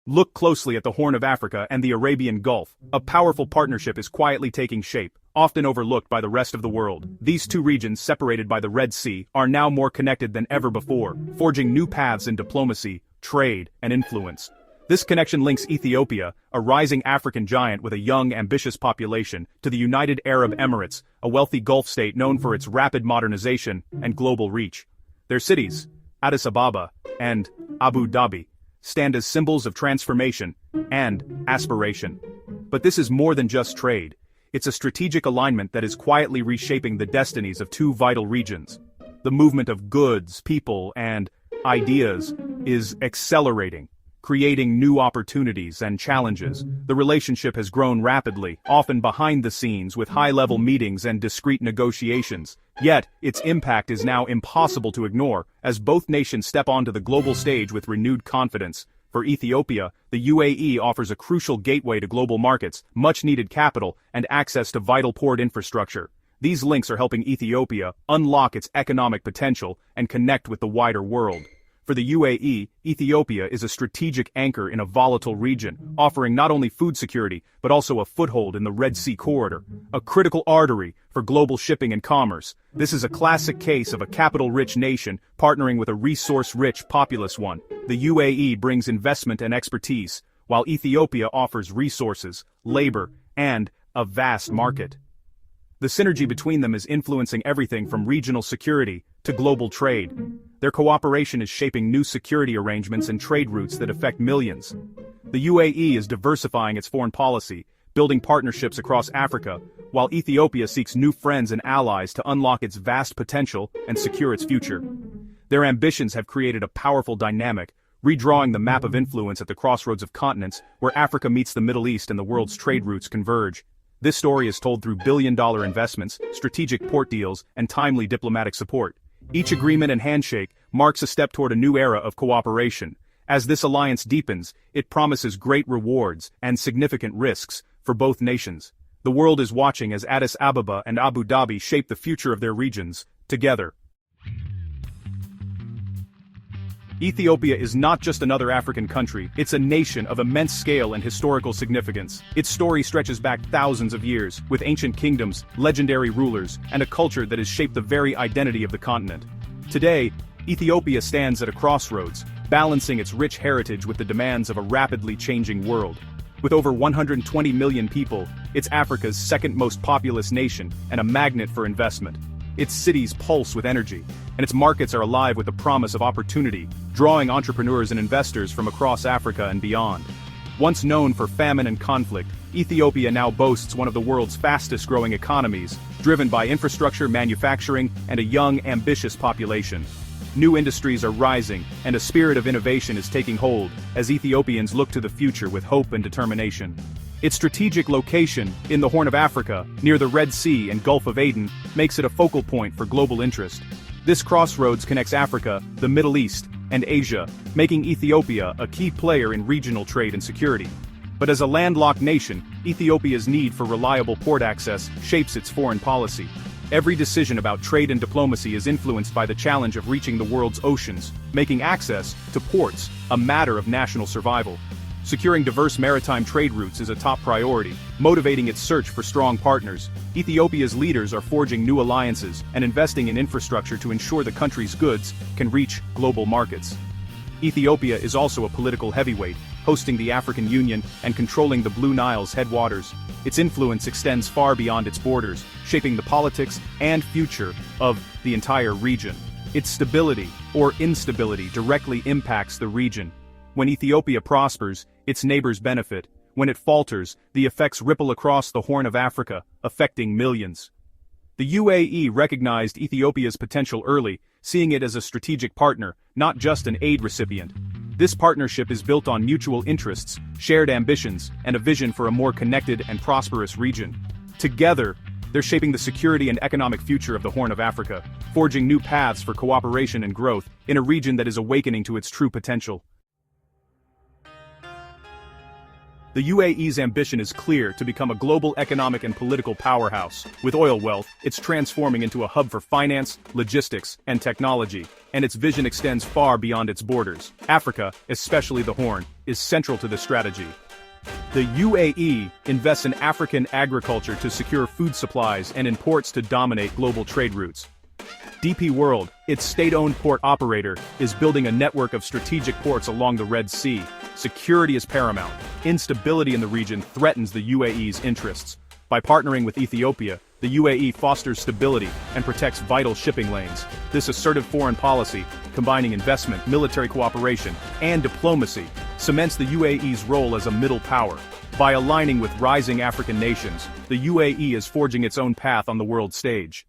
Look closely at the Horn of Africa and the Arabian Gulf. A powerful partnership is quietly taking shape, often overlooked by the rest of the world. These two regions, separated by the Red Sea, are now more connected than ever before, forging new paths in diplomacy, trade, and influence. This connection links Ethiopia, a rising African giant with a young, ambitious population, to the United Arab Emirates, a wealthy Gulf state known for its rapid modernization and global reach. Their cities, Addis Ababa and Abu Dhabi, stand as symbols of transformation and aspiration. But this is more than just trade. It's a strategic alignment that is quietly reshaping the destinies of two vital regions. The movement of goods, people, and ideas is accelerating, creating new opportunities and challenges. The relationship has grown rapidly, often behind the scenes with high-level meetings and discreet negotiations. Yet, its impact is now impossible to ignore, as both nations step onto the global stage with renewed confidence. For Ethiopia, the UAE offers a crucial gateway to global markets, much-needed capital, and access to vital port infrastructure. These links are helping Ethiopia unlock its economic potential and connect with the wider world. For the UAE, Ethiopia is a strategic anchor in a volatile region, offering not only food security, but also a foothold in the Red Sea corridor, a critical artery for global shipping and commerce. This is a classic case of a capital-rich nation partnering with a resource-rich, populous one. The UAE brings investment and expertise, while Ethiopia offers resources, labor, and a vast market. The synergy between them is influencing everything from regional security to global trade. Their cooperation is shaping new security arrangements and trade routes that affect millions. The UAE is diversifying its foreign policy, building partnerships across Africa, while Ethiopia seeks new friends and allies to unlock its vast potential and secure its future. Their ambitions have created a powerful dynamic, redrawing the map of influence at the crossroads of continents where Africa meets the Middle East and the world's trade routes converge. This story is told through billion-dollar investments, strategic port deals, and timely diplomatic support. Each agreement and handshake marks a step toward a new era of cooperation. As this alliance deepens, it promises great rewards and significant risks for both nations. The world is watching as Addis Ababa and Abu Dhabi shape the future of their regions, together. Ethiopia is not just another African country, it's a nation of immense scale and historical significance. Its story stretches back thousands of years, with ancient kingdoms, legendary rulers, and a culture that has shaped the very identity of the continent. Today, Ethiopia stands at a crossroads, balancing its rich heritage with the demands of a rapidly changing world. With over 120 million people, it's Africa's second most populous nation and a magnet for investment. Its cities pulse with energy, and its markets are alive with the promise of opportunity, drawing entrepreneurs and investors from across Africa and beyond. Once known for famine and conflict, Ethiopia now boasts one of the world's fastest-growing economies, driven by infrastructure, manufacturing, and a young, ambitious population. New industries are rising, and a spirit of innovation is taking hold, as Ethiopians look to the future with hope and determination. Its strategic location, in the Horn of Africa, near the Red Sea and Gulf of Aden, makes it a focal point for global interest. This crossroads connects Africa, the Middle East, and Asia, making Ethiopia a key player in regional trade and security. But as a landlocked nation, Ethiopia's need for reliable port access shapes its foreign policy. Every decision about trade and diplomacy is influenced by the challenge of reaching the world's oceans, making access to ports a matter of national survival. Securing diverse maritime trade routes is a top priority, motivating its search for strong partners. Ethiopia's leaders are forging new alliances and investing in infrastructure to ensure the country's goods can reach global markets. Ethiopia is also a political heavyweight, hosting the African Union and controlling the Blue Nile's headwaters. Its influence extends far beyond its borders, shaping the politics and future of the entire region. Its stability or instability directly impacts the region. When Ethiopia prospers, its neighbors benefit. When it falters, the effects ripple across the Horn of Africa, affecting millions. The UAE recognized Ethiopia's potential early, seeing it as a strategic partner, not just an aid recipient. This partnership is built on mutual interests, shared ambitions, and a vision for a more connected and prosperous region. Together, they're shaping the security and economic future of the Horn of Africa, forging new paths for cooperation and growth in a region that is awakening to its true potential. The UAE's ambition is clear: to become a global economic and political powerhouse. With oil wealth, it's transforming into a hub for finance, logistics, and technology, and its vision extends far beyond its borders. Africa, especially the Horn, is central to the strategy. The UAE invests in African agriculture to secure food supplies and in ports to dominate global trade routes. DP World, its state-owned port operator, is building a network of strategic ports along the Red Sea. Security is paramount. Instability in the region threatens the UAE's interests. By partnering with Ethiopia, the UAE fosters stability and protects vital shipping lanes. This assertive foreign policy, combining investment, military cooperation, and diplomacy, cements the UAE's role as a middle power. By aligning with rising African nations, the UAE is forging its own path on the world stage.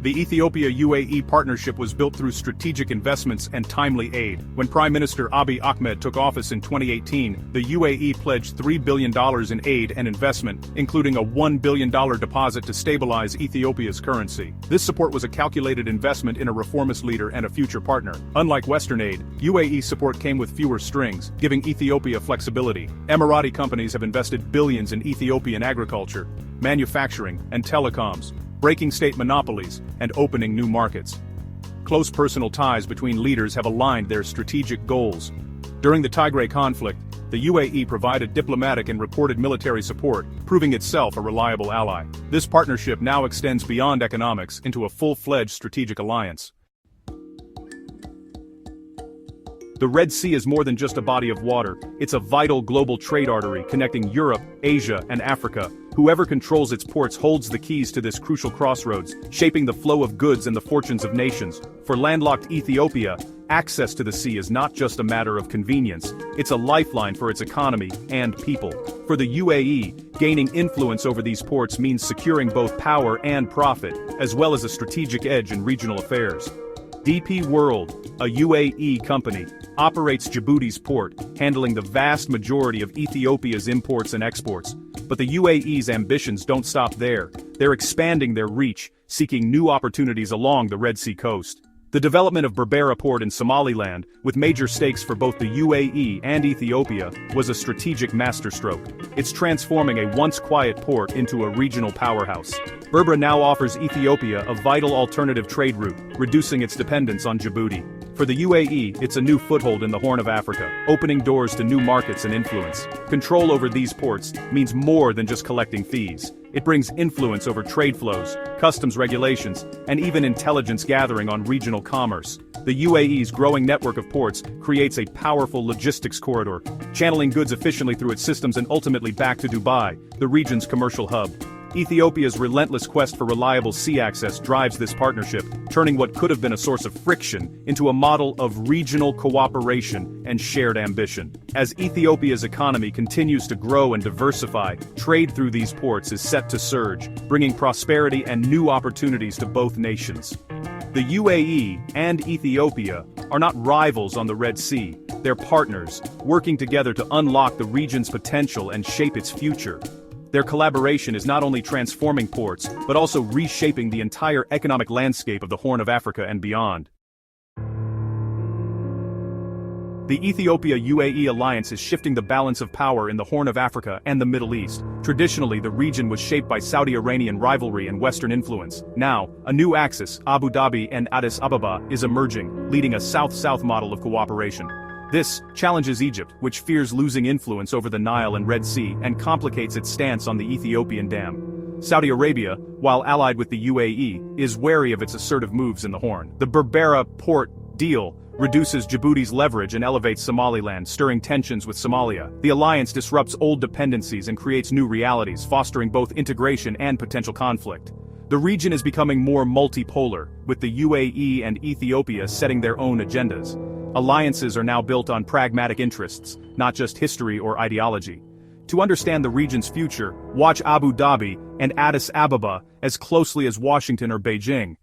The Ethiopia-UAE partnership was built through strategic investments and timely aid. When Prime Minister Abiy Ahmed took office in 2018, the UAE pledged $3 billion in aid and investment, including a $1 billion deposit to stabilize Ethiopia's currency. This support was a calculated investment in a reformist leader and a future partner. Unlike Western aid, UAE support came with fewer strings, giving Ethiopia flexibility. Emirati companies have invested billions in Ethiopian agriculture, manufacturing, and telecoms, breaking state monopolies, and opening new markets. Close personal ties between leaders have aligned their strategic goals. During the Tigray conflict, the UAE provided diplomatic and reported military support, proving itself a reliable ally. This partnership now extends beyond economics into a full-fledged strategic alliance. The Red Sea is more than just a body of water, it's a vital global trade artery connecting Europe, Asia, and Africa. Whoever controls its ports holds the keys to this crucial crossroads, shaping the flow of goods and the fortunes of nations. For landlocked Ethiopia, access to the sea is not just a matter of convenience, it's a lifeline for its economy and people. For the UAE, gaining influence over these ports means securing both power and profit, as well as a strategic edge in regional affairs. DP World, a UAE company, operates Djibouti's port, handling the vast majority of Ethiopia's imports and exports. But the UAE's ambitions don't stop there. They're expanding their reach, seeking new opportunities along the Red Sea coast. The development of Berbera port in Somaliland, with major stakes for both the UAE and Ethiopia, was a strategic masterstroke. It's transforming a once quiet port into a regional powerhouse. Berbera now offers Ethiopia a vital alternative trade route, reducing its dependence on Djibouti. For the UAE, it's a new foothold in the Horn of Africa, opening doors to new markets and influence. Control over these ports means more than just collecting fees. It brings influence over trade flows, customs regulations, and even intelligence gathering on regional commerce. The UAE's growing network of ports creates a powerful logistics corridor, channeling goods efficiently through its systems and ultimately back to Dubai, the region's commercial hub. Ethiopia's relentless quest for reliable sea access drives this partnership, turning what could have been a source of friction into a model of regional cooperation and shared ambition. As Ethiopia's economy continues to grow and diversify, trade through these ports is set to surge, bringing prosperity and new opportunities to both nations. The UAE and Ethiopia are not rivals on the Red Sea, they're partners, working together to unlock the region's potential and shape its future. Their collaboration is not only transforming ports, but also reshaping the entire economic landscape of the Horn of Africa and beyond. The Ethiopia-UAE alliance is shifting the balance of power in the Horn of Africa and the Middle East. Traditionally, the region was shaped by Saudi-Iranian rivalry and Western influence. Now, a new axis, Abu Dhabi and Addis Ababa, is emerging, leading a South-South model of cooperation. This challenges Egypt, which fears losing influence over the Nile and Red Sea and complicates its stance on the Ethiopian dam. Saudi Arabia, while allied with the UAE, is wary of its assertive moves in the Horn. The Berbera port deal reduces Djibouti's leverage and elevates Somaliland, stirring tensions with Somalia. The alliance disrupts old dependencies and creates new realities, fostering both integration and potential conflict. The region is becoming more multipolar, with the UAE and Ethiopia setting their own agendas. Alliances are now built on pragmatic interests, not just history or ideology. To understand the region's future, watch Abu Dhabi and Addis Ababa as closely as Washington or Beijing.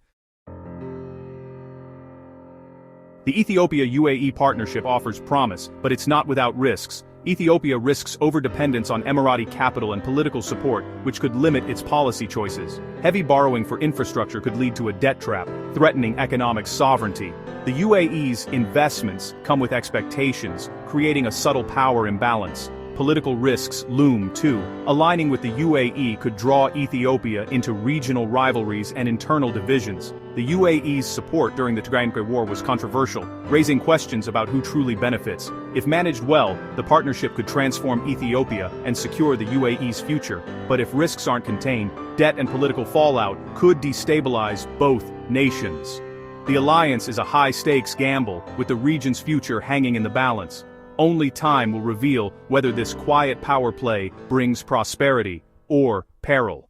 The Ethiopia-UAE partnership offers promise, but it's not without risks. Ethiopia risks overdependence on Emirati capital and political support, which could limit its policy choices. Heavy borrowing for infrastructure could lead to a debt trap, threatening economic sovereignty. The UAE's investments come with expectations, creating a subtle power imbalance. Political risks loom too. Aligning with the UAE could draw Ethiopia into regional rivalries and internal divisions. The UAE's support during the Tigray War was controversial, raising questions about who truly benefits. If managed well, the partnership could transform Ethiopia and secure the UAE's future. But if risks aren't contained, debt and political fallout could destabilize both nations. The alliance is a high-stakes gamble, with the region's future hanging in the balance. Only time will reveal whether this quiet power play brings prosperity or peril.